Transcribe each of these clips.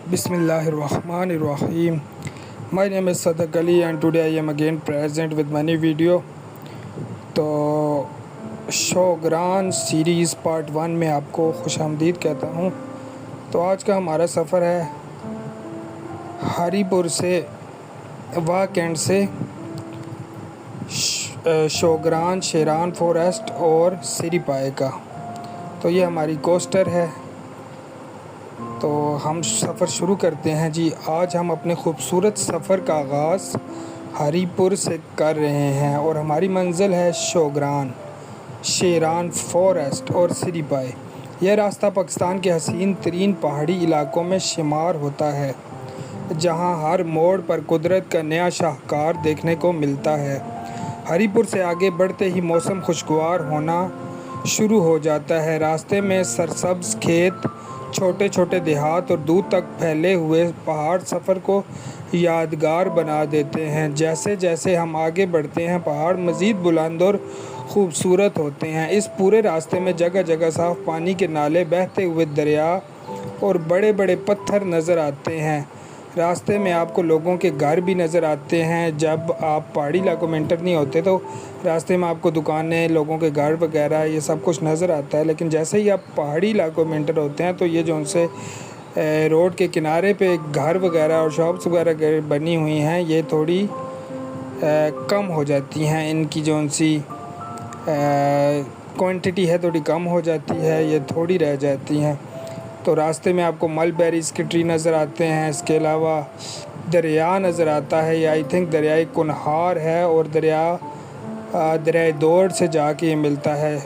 Bismillahirrahmanirrahim. My name is Sadaq Ali and today I am again present with my new video. तो Shogran series part 1 में आपको खुशामदीद कहता हूँ। तो आज का हमारा सफ़र है हरीपुर से वाह कैंट से शोग्रान शेरान फॉरेस्ट और सिरीपाए का। तो ये हमारी कोस्टर है। तो हम सफ़र शुरू करते हैं जी। आज हम अपने ख़ूबसूरत सफ़र का आगाज़ हरीपुर से कर रहे हैं और हमारी मंजिल है शोग्रान शेरान फॉरेस्ट और सिरीपाए। यह रास्ता पाकिस्तान के हसीन तरीन पहाड़ी इलाकों में शुमार होता है, जहां हर मोड़ पर कुदरत का नया शाहकार देखने को मिलता है। हरीपुर से आगे बढ़ते ही मौसम खुशगवार होना शुरू हो जाता है। रास्ते में सरसब्ज़ खेत, छोटे छोटे देहात और दूर तक फैले हुए पहाड़ सफ़र को यादगार बना देते हैं। जैसे जैसे हम आगे बढ़ते हैं, पहाड़ मज़ीद बुलंद और ख़ूबसूरत होते हैं। इस पूरे रास्ते में जगह जगह साफ़ पानी के नाले, बहते हुए दरिया और बड़े बड़े पत्थर नज़र आते हैं। रास्ते में आपको लोगों के घर भी नज़र आते हैं। जब आप पहाड़ी इलाकों में एंटर नहीं होते तो रास्ते में आपको दुकानें, लोगों के घर वगैरह ये सब कुछ नज़र आता है। लेकिन जैसे ही आप पहाड़ी इलाकों में एंटर होते हैं तो ये जो उनसे रोड के किनारे पे घर वगैरह और शॉप्स वगैरह बनी हुई हैं, ये थोड़ी कम हो जाती हैं। इनकी जो उनसी क्वांटिटी है थोड़ी कम हो जाती है, ये थोड़ी रह जाती हैं। तो रास्ते में आपको मलबेरीज़ के ट्री नज़र आते हैं। इसके अलावा दरिया नज़र आता है। ये आई थिंक दरियाई कुनहार है और दरियाई दौड़ से जाके ये मिलता है।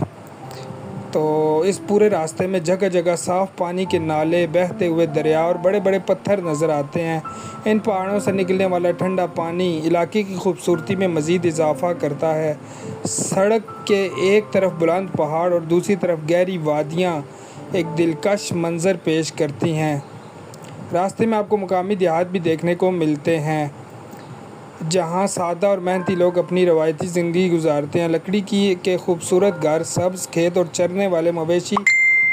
तो इस पूरे रास्ते में जगह जगह साफ़ पानी के नाले, बहते हुए दरिया और बड़े बड़े पत्थर नज़र आते हैं। इन पहाड़ों से निकलने वाला ठंडा पानी इलाके की खूबसूरती में मज़ीद इजाफ़ा करता है। सड़क के एक तरफ बुलंद पहाड़ और दूसरी तरफ गहरी वादियाँ एक दिलकश मंज़र पेश करती हैं। रास्ते में आपको मुकामी देहात भी देखने को मिलते हैं, जहां सादा और मेहनती लोग अपनी रवायती ज़िंदगी गुजारते हैं। लकड़ी के खूबसूरत घर, सब्ज़ खेत और चरने वाले मवेशी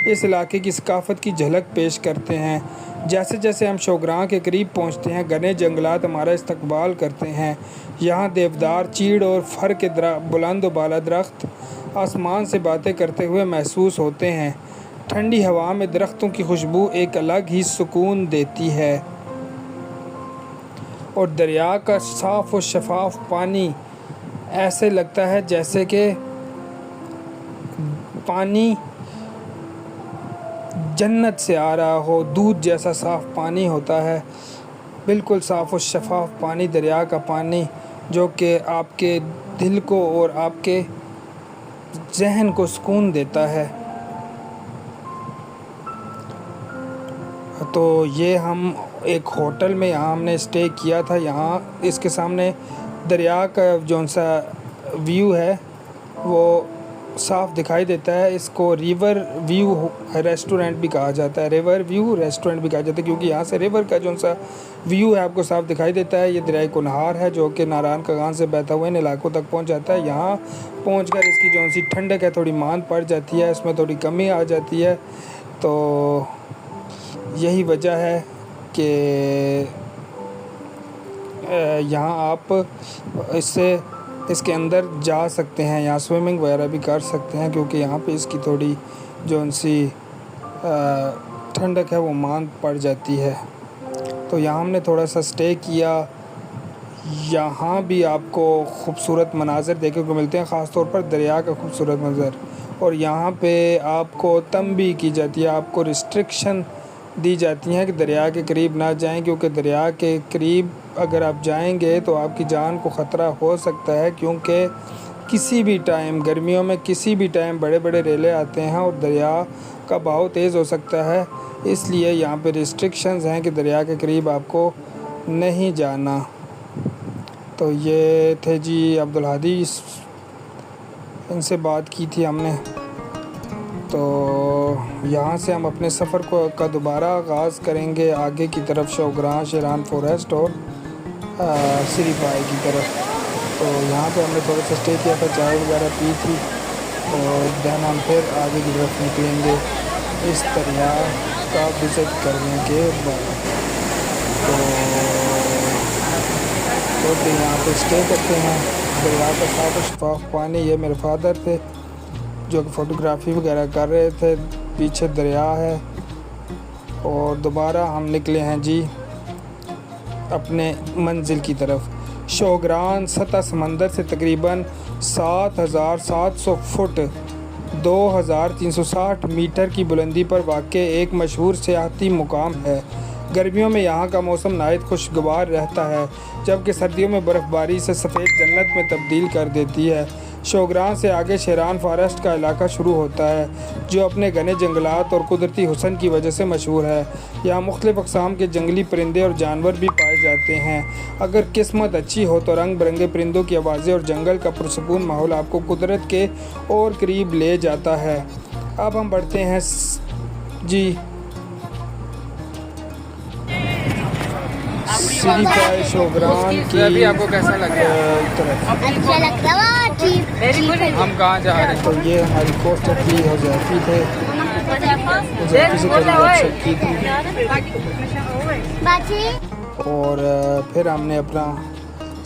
इस इलाके की सकाफ़त की झलक पेश करते हैं। जैसे जैसे हम शोग्रां के करीब पहुंचते हैं, घने जंगलात हमारा इस्तकबाल करते हैं। यहाँ देवदार, चीड़ और फर के बुलंद व बाला दरख्त आसमान से बातें करते हुए महसूस होते हैं। ठंडी हवा में दरख्तों की खुशबू एक अलग ही सुकून देती है और दरिया का साफ़ और शफाफ पानी ऐसे लगता है जैसे कि पानी जन्नत से आ रहा हो। दूध जैसा साफ़ पानी होता है, बिल्कुल साफ़ और शफाफ पानी, दरिया का पानी, जो कि आपके दिल को और आपके जहन को सुकून देता है। तो ये हम एक होटल में यहाँ हमने स्टे किया था। यहाँ इसके सामने दरिया का जो सा व्यू है वो साफ़ दिखाई देता है। इसको रिवर व्यू रेस्टोरेंट भी कहा जाता है, रिवर व्यू रेस्टोरेंट भी कहा जाता है, क्योंकि यहाँ से रिवर का जो सा व्यू है आपको साफ़ दिखाई देता है। ये दरियाई कुनहार है जो कि नारायण कागान से बहता हुआ इन इलाकों तक पहुँच जाता है। यहाँ पहुँचकर इसकी जो सी ठंडक है थोड़ी मांद पड़ जाती है, इसमें थोड़ी कमी आ जाती है। तो यही वजह है कि यहाँ आप इसके अंदर जा सकते हैं, यहाँ स्विमिंग वगैरह भी कर सकते हैं, क्योंकि यहाँ पे इसकी थोड़ी जो उनसी ठंडक है वो मांद पड़ जाती है। तो यहाँ हमने थोड़ा सा स्टे किया। यहाँ भी आपको खूबसूरत मनाज़र देखने को मिलते हैं, ख़ास तौर पर दरिया का खूबसूरत मंज़र। और यहाँ पे आपको तंबीह की जाती है, आपको रिस्ट्रिक्शन दी जाती हैं कि दरिया के करीब ना जाएं, क्योंकि दरिया के करीब अगर आप जाएंगे तो आपकी जान को ख़तरा हो सकता है, क्योंकि किसी भी टाइम, गर्मियों में किसी भी टाइम बड़े बड़े रेले आते हैं और दरिया का बहाव तेज़ हो सकता है। इसलिए यहाँ पे रिस्ट्रिक्शंस हैं कि दरिया के करीब आपको नहीं जाना। तो ये थे जी अब्दुल हादी, इनसे बात की थी हमने। तो यहाँ से हम अपने सफ़र का दोबारा आगाज़ करेंगे आगे की तरफ, शोग्रां शेरान फॉरेस्ट और सिरीपाए की तरफ। तो यहाँ पे हमने थोड़ा सा स्टे किया था, चाय वगैरह पी थी और दैन हम फिर आगे की तरफ निकलेंगे इस दरिया का विज़िट करने के बाद। तो यहाँ पे स्टे करते हैं। दरिया का साफ और शफाफ पानी। ये मेरे फादर थे जो कि फ़ोटोग्राफी वगैरह कर रहे थे। पीछे दरिया है और दोबारा हम निकले हैं जी अपने मंजिल की तरफ। शोगरान सतह समंदर से तकरीबन 7,700 फुट 2,360 मीटर की बुलंदी पर वाक़ एक मशहूर सियाहती मुकाम है। गर्मियों में यहाँ का मौसम नहायत खुशगवार रहता है, जबकि सर्दियों में बर्फ़बारी से सफ़ेद जन्नत में तब्दील कर देती है। शोगरान से आगे शेरान फॉरेस्ट का इलाका शुरू होता है, जो अपने घने जंगलात और कुदरती हुस्न की वजह से मशहूर है। यहाँ मुख्तलिफ़ अक़साम के जंगली परिंदे और जानवर भी पाए जाते हैं। अगर किस्मत अच्छी हो तो रंग बिरंगे परिंदों की आवाज़ें और जंगल का पुरसकून माहौल आपको कुदरत के और करीब ले जाता है। अब हम बढ़ते हैं जी सीरी पाए शोगरान की। अभी आपको कैसा लग रहा है? अच्छा लगता है। हम कहाँ जा रहे हैं? तो ये हमारी कोस्टर की हुज़ैफ़ी थे, हुज़ैफ़ी से करीब वर्कशॉप की थी। और फिर हमने अपना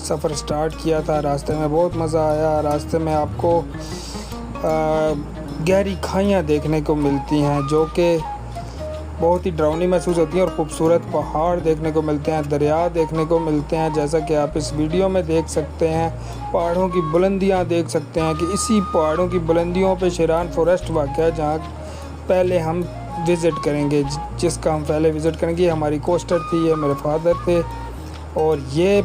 सफ़र स्टार्ट किया था। रास्ते में बहुत मज़ा आया। रास्ते में आपको गहरी खाइयाँ देखने को मिलती हैं जो कि बहुत ही डरावनी महसूस होती हैं, और ख़ूबसूरत पहाड़ देखने को मिलते हैं, दरिया देखने को मिलते हैं, जैसा कि आप इस वीडियो में देख सकते हैं। पहाड़ों की बुलंदियां देख सकते हैं कि इसी पहाड़ों की बुलंदियों पे शेरान फॉरेस्ट वाक़ है, जहाँ पहले हम विज़िट करेंगे, जिसका हम पहले विज़िट करेंगे। ये हमारी कोस्टर थी, ये मेरे फादर थे, और ये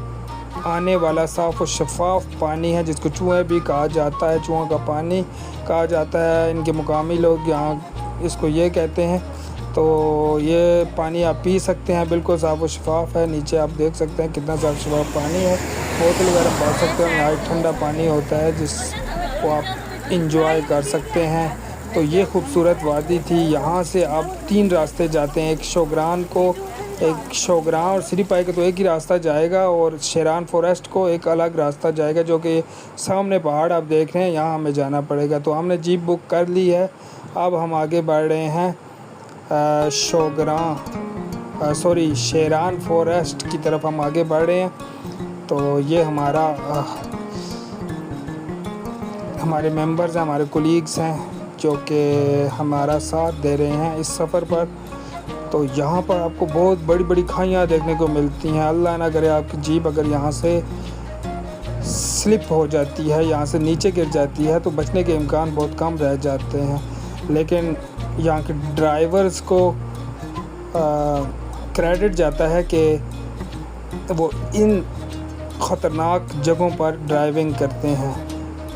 आने वाला साफ़ और शफाफ पानी है जिसको चूहे भी कहा जाता है, चूहों का पानी कहा जाता है। इनके मुकामी लोग यहाँ इसको ये कहते हैं। तो ये पानी आप पी सकते हैं, बिल्कुल साफ़ और शफाफ है। नीचे आप देख सकते हैं कितना साफ़ शफाफ पानी है। बोतल वगैरह भर सकते हैं, यहाँ ठंडा पानी होता है जिसको आप इंजॉय कर सकते हैं। तो ये खूबसूरत वादी थी। यहाँ से आप 3 रास्ते जाते हैं, एक शोगरान को, एक शोगरान और सिरी पाए को तो एक ही रास्ता जाएगा, और शेरान फॉरेस्ट को एक अलग रास्ता जाएगा, जो कि सामने पहाड़ आप देख रहे हैं, यहाँ हमें जाना पड़ेगा। तो हमने जीप बुक कर ली है। अब हम आगे बढ़ रहे हैं शेरान फॉरेस्ट की तरफ हम आगे बढ़ रहे हैं। तो ये हमारे मेंबर्स हैं, हमारे कोलीग्स हैं जो कि हमारा साथ दे रहे हैं इस सफ़र पर। तो यहाँ पर आपको बहुत बड़ी बड़ी खाइयाँ देखने को मिलती हैं। अल्लाह ना करे आपकी जीप अगर यहाँ से स्लिप हो जाती है, यहाँ से नीचे गिर जाती है, तो बचने के इम्कान बहुत कम रह जाते हैं। लेकिन यहाँ के ड्राइवर्स को क्रेडिट जाता है कि वो इन ख़तरनाक जगहों पर ड्राइविंग करते हैं।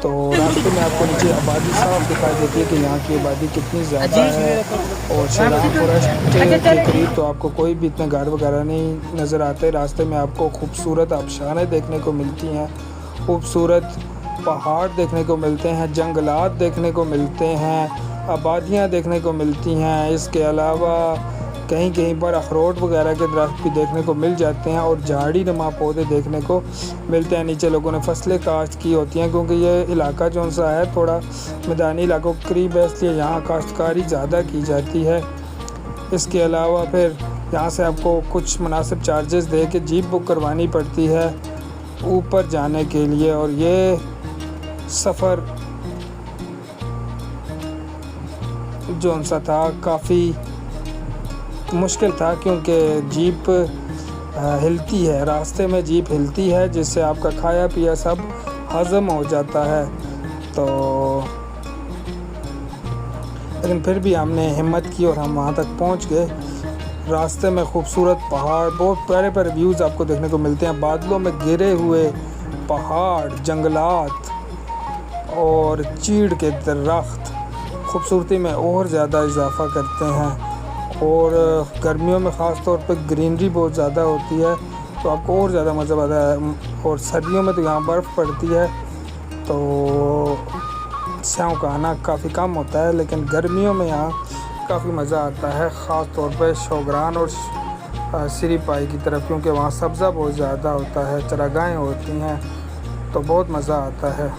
तो रास्ते में आपको नीचे आबादी साफ दिखाई देती है कि यहाँ की आबादी कितनी ज़्यादा है। और शेरान फॉरेस्ट के करीब तो आपको कोई भी इतने घर वगैरह नहीं नज़र आते। रास्ते में आपको खूबसूरत आबशारें देखने को मिलती हैं, खूबसूरत पहाड़ देखने को मिलते हैं, जंगलात देखने को मिलते हैं, आबादियाँ देखने को मिलती हैं। इसके अलावा कहीं कहीं पर अखरोट वगैरह के दरख्त भी देखने को मिल जाते हैं, और झाड़ी नुमा पौधे देखने को मिलते हैं। नीचे लोगों ने फसलें काश्त की होती हैं, क्योंकि ये इलाका जो सा है थोड़ा मैदानी इलाकों के करीब है, इसलिए यहाँ काश्तकारी ज़्यादा की जाती है। इसके अलावा फिर यहाँ से आपको कुछ मुनासिब चार्जेस दे के जीप बुक करवानी पड़ती है ऊपर जाने के लिए। और ये सफ़र जो सा था काफ़ी मुश्किल था, क्योंकि जीप हिलती है, रास्ते में जीप हिलती है, जिससे आपका खाया पिया सब हज़म हो जाता है। तो लेकिन फिर भी हमने हिम्मत की और हम वहाँ तक पहुँच गए। रास्ते में खूबसूरत पहाड़, बहुत प्यारे प्यारे व्यूज़ आपको देखने को मिलते हैं। बादलों में घिरे हुए पहाड़, जंगलात और चीड़ के दरख्त खूबसूरती में और ज़्यादा इजाफ़ा करते हैं। और गर्मियों में ख़ास तौर पे ग्रीनरी बहुत ज़्यादा होती है, तो आपको और ज़्यादा मज़ा आता है। और सर्दियों में तो यहाँ बर्फ़ पड़ती है, तो स्याह का आना काफ़ी कम होता है। लेकिन गर्मियों में यहाँ काफ़ी मज़ा आता है, ख़ास तौर पे शोगरान और सिरी पाई की तरफ, क्योंकि वहाँ सब्ज़ा बहुत ज़्यादा होता है, चरागाहें होती हैं, तो बहुत मज़ा आता है।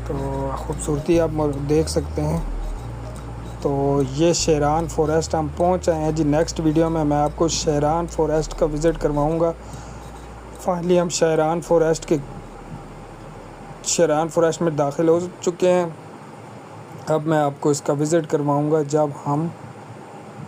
तो खूबसूरती आप देख सकते हैं। तो ये शेरान फॉरेस्ट हम पहुंच आए हैं जी। नेक्स्ट वीडियो में मैं आपको शेरान फॉरेस्ट का विज़िट करवाऊंगा। फाइनली हम शेरान फॉरेस्ट में दाखिल हो चुके हैं। अब मैं आपको इसका विज़िट करवाऊंगा जब हम